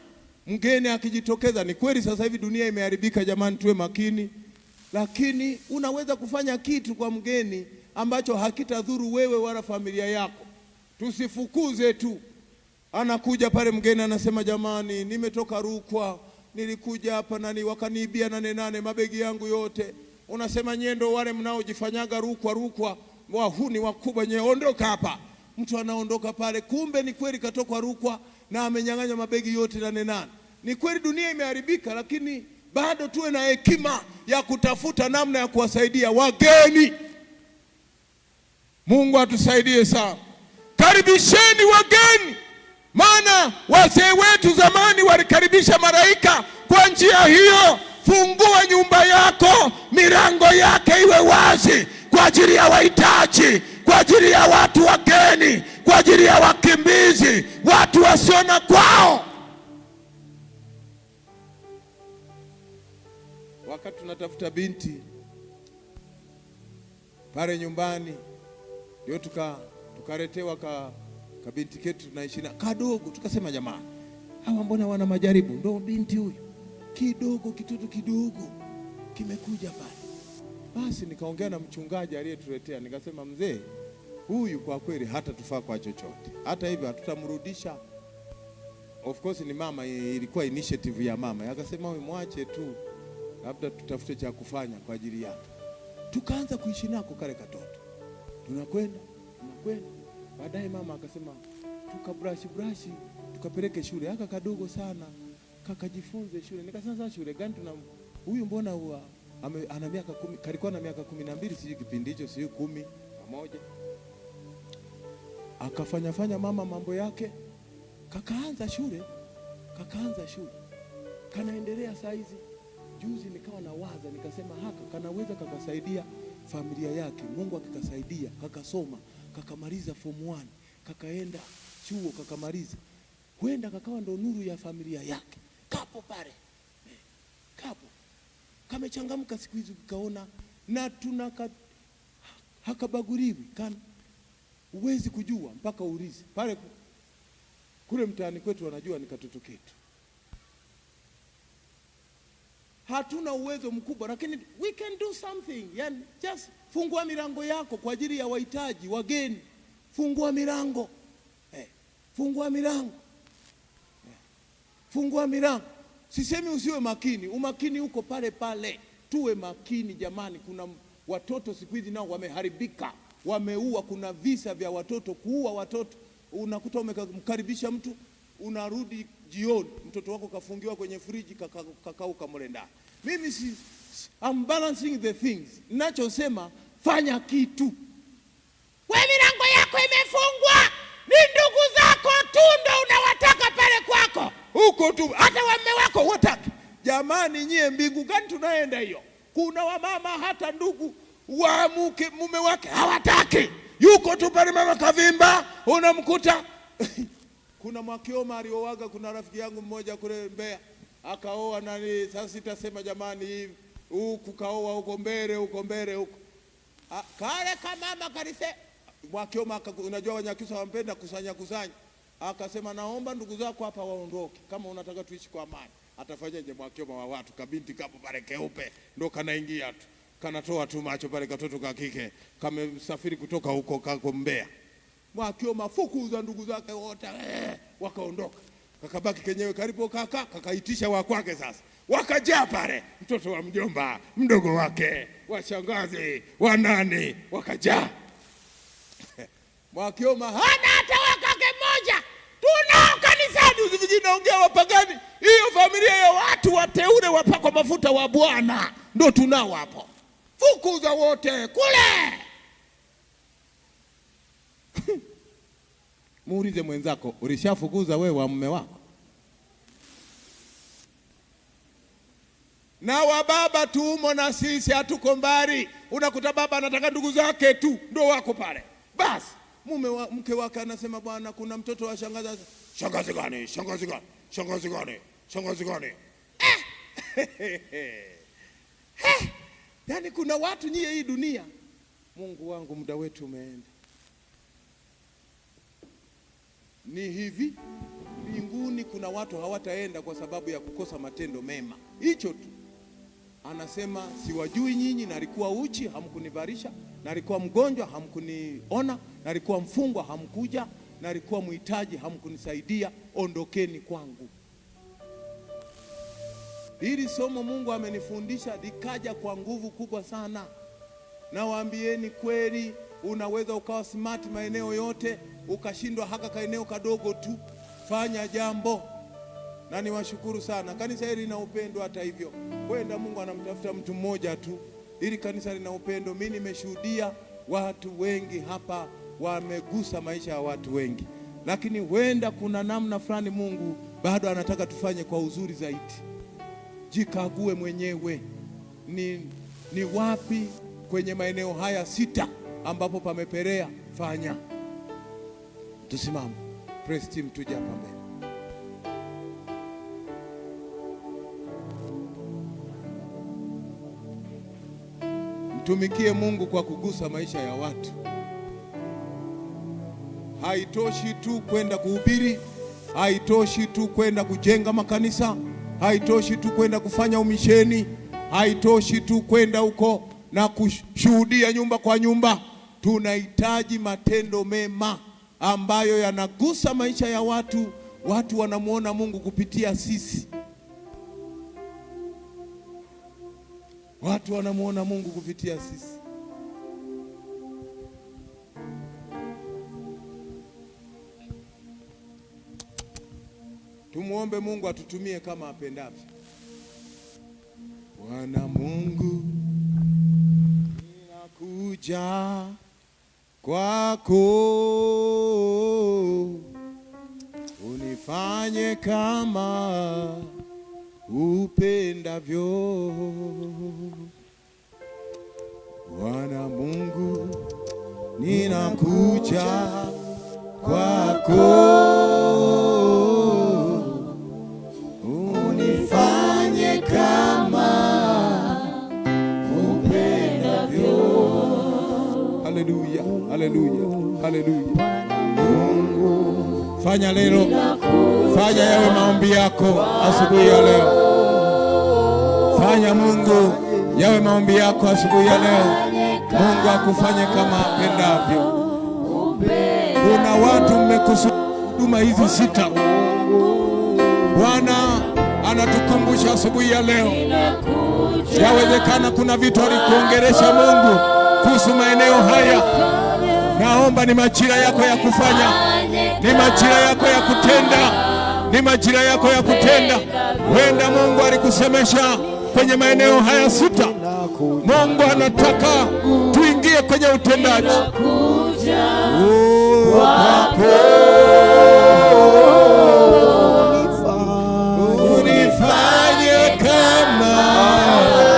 mgeni akijitokeza. Ni kweli sasa hivi dunia imeharibika, jamani, tuwe makini. Lakini unaweza kufanya kitu kwa mgeni ambacho hakitadhuru wewe wala familia yako. Tusifukuze tu. Anakuja pale mgeni anasema, jamani, nimetoka Rukwa, nilikuja hapa nani wakaniibia 8 mabegi yangu yote. Unasema nyendo wale mnaojifanyaga Rukwa wahuni wakubwa, nyewe ondoka hapa. Mtu anaondoka pale, kumbe ni kweli katoka Rukwa na amenyang'anya mabegi yote 8. Ni kweli dunia imeharibika, lakini bado tuwe na hekima ya kutafuta namna ya kuwasaidia wageni. Mungu atusaidie sana. Karibisheni wageni. Maana wazee wetu zamani walikaribisha malaika kwa njia hiyo. Fungua nyumba yako, milango yake iwe wazi kwa ajili ya wahitaji, kwa ajili ya watu wageni, kwa ajili ya wakimbizi, watu wasiona kwao. Wakati tunatafuta binti pale nyumbani, ndio tukaletewa kabinti ketu tunaishi na kadogo. Tukasema, jamani, hawa mbona wana majaribu? Ndio binti huyu kidogo, kitoto kidogo kimekuja pale. Basi nikaongea na mchungaji aliyetuletea, nikasema, mzee, huyu kwa kweli hata tufaa kwa chochote. Hata hivyo hatutamrudisha. Of course ni mama, ilikuwa initiative ya mama. Akasema, wewe mwache tu, labda tutafute cha kufanya kwa ajili yake. Tukaanza kuishi nako kale katoto. Tunakwenda. Baadaye mama akasema tukabrush tukapeleke shule, aka kadogo sana kakajifunze shule. Nikasema sasa shule gani huyu mbona ana miaka 10, kalikuwa na miaka 12 sijui kipindi hicho sijui 10 pamoja. Akafanya mama mambo yake, kakaanza shule kanaendelea saizi. Juzi nikawa nawaza nikasema haka kanaweza kakasaidia familia yake. Mungu akikasaidia kakasoma kakamaliza form 1 kakaenda chuo kakamaliza, huenda kakawa ndo nuru ya familia yake. Kapo pale kapo kamechangamka siku hizi, kaona na hakabaguriwi kana. Uwezi kujua mpaka uulize. Pale kule mtaani kwetu wanajua ni katoto ketu. Hatuna uwezo mkubwa, lakini we can do something. Yani just fungua milango yako kwa ajili ya wahitaji, wageni. Fungua milango. Fungua milango. Fungua milango. Sisemi usiwe makini, umakini uko pale pale. Tuwe makini jamani, kuna watoto siku hizi nao wameharibika, wameua. Kuna visa vya watoto kuua watoto. Unakuta umemkaribisha mtu, unarudi jioni mtoto wako kafungiwa kwenye friji kakauka mle ndani. Mimi I'm balancing the things. Ninachosema fanya kitu. Wewe milango yako imefungwa, ni ndugu zako tu ndio unawataka pale kwako. Huko tu hata wame wako wataki. Jamani nyie, mbingu gani tunaenda hiyo? Kuna wamama hata ndugu wa mume wake hawataki. Yuko tu pale mama kavimba, unamkuta. Kuna Mwakioma aliowaga, kuna rafiki yangu mmoja kule Mbeya akaoa nani, sasa sitasema jamani, huku kaoa huko mbele huko. Kale kama mama kalise Mwakioma, unajua Wanyakyusa wampenda kusanya. Akasema naomba ndugu zako hapa waondoke kama unataka tuishi kwa amani. Atafanyaje Mwakioma wa watu? Kabinti kapo pale keupe ndo kanaingia tu, kanatoa tu macho pale, katoto ka kike kamesafiri kutoka huko kako Mbeya. Mwakioma fukuza ndugu zake wote, wakaondoka. Kakabaki kenyewe karibu kakaitisha wa kwake. Sasa wakajaa pale, mtoto wa mjomba, mdogo wake, washangazi, wanani, wakajaa. Mwakioma hana hata wakake mmoja. Tunao kanisani usivijinaongea wapagani. Hiyo familia ya watu wateule wapakwa mafuta wa Bwana ndo tunao hapo. Fukuza wote kule. Muulize mwenzako, ulishafukuza wewe wa mume wako? Na wababa tuumo na sisi, hatuko mbali. Unakuta baba anataka ndugu zake tu ndo wako pale. Basi mke wake anasema bwana kuna mtoto wa shangazi. Shangazi gani? Yani kuna watu nyie hii dunia. Mungu wangu, muda wetu umeenda. Ni hivi, mbinguni kuna watu hawataenda kwa sababu ya kukosa matendo mema. Hicho tu. Anasema siwajui nyinyi, nalikuwa uchi hamkunivarisha, nalikuwa mgonjwa hamkuniona, nalikuwa mfungwa hamkuja, nalikuwa mhitaji hamkunisaidia, ondokeni kwangu. Hili somo Mungu amenifundisha likaja kwa nguvu kubwa sana. Na waambieni kweli, unaweza ukawa smart maeneo yote, ukashindwa haka kaeneo kadogo tu. Fanya jambo. Na niwashukuru sana. Kanisa hili lina upendo hata hivyo. Kwenda Mungu anamtafuta mtu mmoja tu. Hili kanisa lina upendo. Mimi nimeshuhudia watu wengi hapa wamegusa maisha ya watu wengi. Lakini huenda kuna namna fulani Mungu bado anataka tufanye kwa uzuri zaidi. Jikague mwenyewe. Ni wapi kwenye maeneo haya 6 ambapo pameperea? Fanya. Tusimame. Praise team tuje hapa mbele. Mtumikie Mungu kwa kugusa maisha ya watu. Haitoshi tu kwenda kuhubiri, haitoshi tu kwenda kujenga makanisa, haitoshi tu kwenda kufanya umisheni, haitoshi tu kwenda huko na kushuhudia nyumba kwa nyumba. Tunahitaji matendo mema ambayo yanagusa maisha ya watu. Watu wanamuona Mungu kupitia sisi. Watu wanamuona Mungu kupitia sisi. tuombe Mungu atutumie kama apendavyo. Bwana Mungu, ninakuja kwako, unifanye kama upendavyo. Bwana Mungu, ninakuja kwako, unifanye kama upendavyo. Haleluya, haleluya, haleluya. Mungu, fanya leo, fanya yawe maombi yako asubuhi ya leo. Fanya Mungu yawe maombi yako asubuhi ya leo. Mungu akufanye kama apendavyo. Kuna watu mmekusudia huduma hizi 6. Bwana anatukumbusha asubuhi ya leo. Yawezekana kuna vitu alikuongelesha Mungu kuhusu maeneo haya. Naomba ni majira yako ya kufanya, ni majira yako ya kutenda, ni majira yako ya kutenda. Wenda Mungu alikusemesha kwenye maeneo haya 6. Mungu anataka tuingie kwenye utendaji. Unifanye kama Bwana,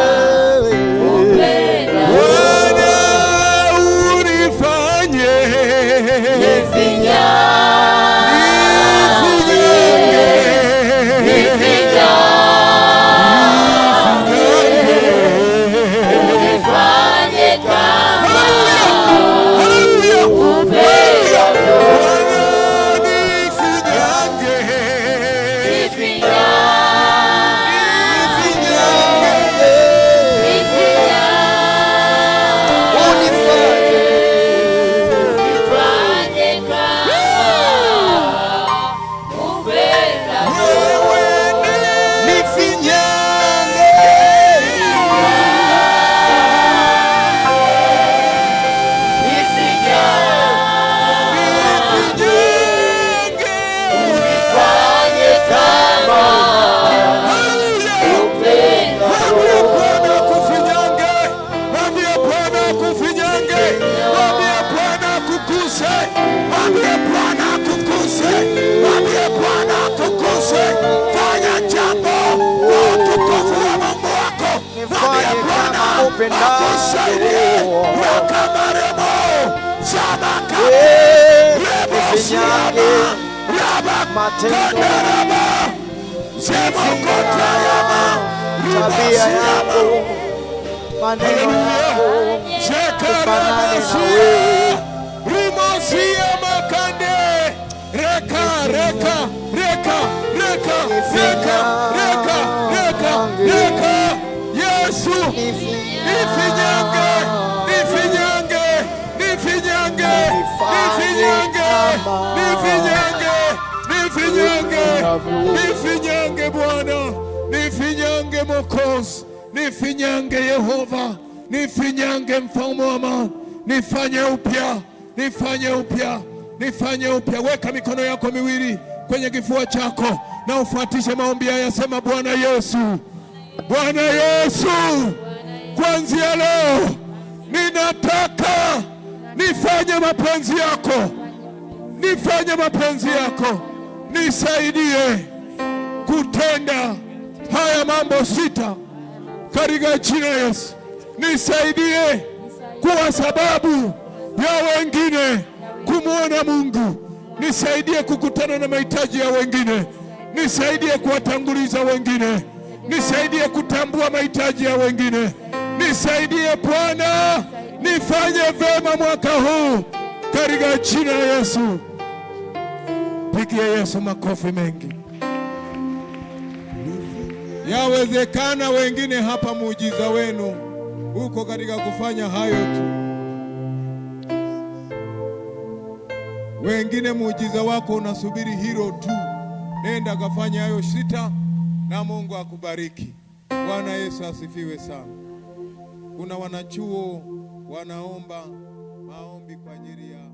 unifanye tabia yako, maneno yako kufanane na wewe. Rumosia makande reka reka reka reka reka reka reka reka. Yesu nifinyange nifinyange nifinyange nifinyange nifinyange nifinyange nifinyange Bwana, nifinyange Mwokozi, nifinyange Yehova, nifinyange Mfalme wa amani. Nifanye upya, nifanye upya, nifanye upya. Weka mikono yako miwili kwenye kifua chako na ufuatishe maombi haya. Sema, Bwana Yesu, Bwana Yesu, kuanzia leo ninataka nifanye mapenzi yako, nifanye mapenzi yako. Nisaidie kutenda haya mambo 6 katika jina la Yesu. Nisaidie kuwa sababu ya wengine kumwona Mungu. Nisaidie kukutana na mahitaji ya wengine. Nisaidie kuwatanguliza wengine. Nisaidie kutambua mahitaji ya wengine. Nisaidie Bwana, nifanye vema mwaka huu katika jina la Yesu. Pigia Yesu makofi mengi. Yawezekana wengine hapa muujiza wenu uko katika kufanya hayo tu. Wengine muujiza wako unasubiri hilo tu. Nenda kafanya hayo 6 na Mungu akubariki. Bwana Yesu asifiwe sana. Kuna wanachuo wanaomba maombi kwa ajili ya